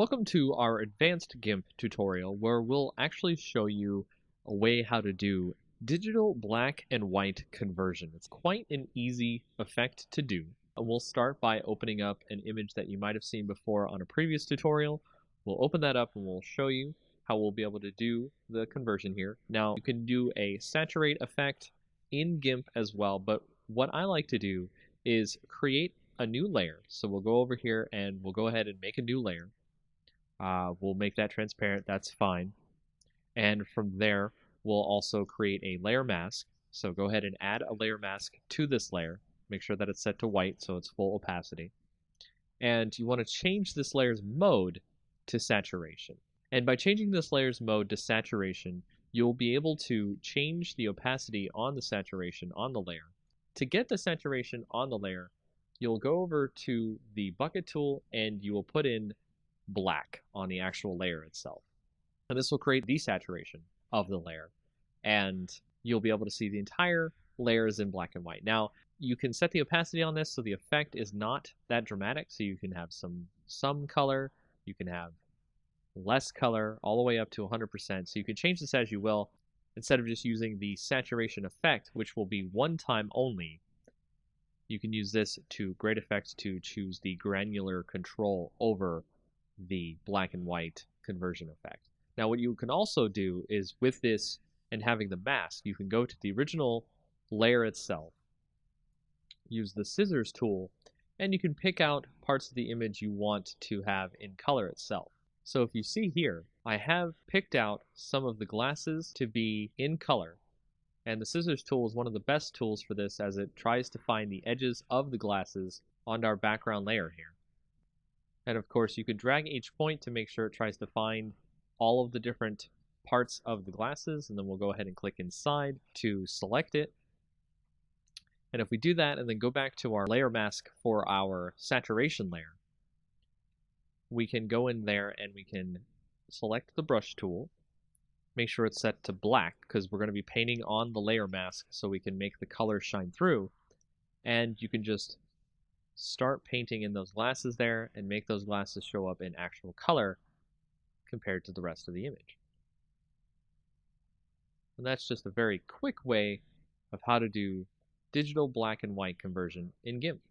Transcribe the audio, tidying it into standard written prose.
Welcome to our advanced GIMP tutorial where we'll actually show you a way how to do digital black and white conversion. It's quite an easy effect to do. And we'll start by opening up an image that you might have seen before on a previous tutorial. We'll open that up and we'll show you how we'll be able to do the conversion here. Now you can do a saturate effect in GIMP as well, but what I like to do is create a new layer. So we'll go over here and we'll go ahead and make a new layer. We'll make that transparent, that's fine. And from there, we'll also create a layer mask. So go ahead and add a layer mask to this layer. Make sure that it's set to white so it's full opacity. And you want to change this layer's mode to saturation. And by changing this layer's mode to saturation, you'll be able to change the opacity on the saturation on the layer. To get the saturation on the layer, you'll go over to the bucket tool and you will put in black on the actual layer itself. And this will create desaturation of the layer, and you'll be able to see the entire layer is in black and white. Now, you can set the opacity on this so the effect is not that dramatic, so you can have some color, you can have less color, all the way up to 100%, so you can change this as you will, instead of just using the saturation effect, which will be one time only. You can use this to great effect to choose the granular control over the black and white conversion effect. Now what you can also do is with this and having the mask, you can go to the original layer itself, use the scissors tool, and you can pick out parts of the image you want to have in color itself. So if you see here, I have picked out some of the glasses to be in color, and the scissors tool is one of the best tools for this as it tries to find the edges of the glasses on our background layer here. And of course, you could drag each point to make sure it tries to find all of the different parts of the glasses, and then we'll go ahead and click inside to select it. And if we do that and then go back to our layer mask for our saturation layer, we can go in there and we can select the brush tool, make sure it's set to black because we're going to be painting on the layer mask so we can make the color shine through, and you can just start painting in those glasses there and make those glasses show up in actual color compared to the rest of the image. And that's just a very quick way of how to do digital black and white conversion in GIMP.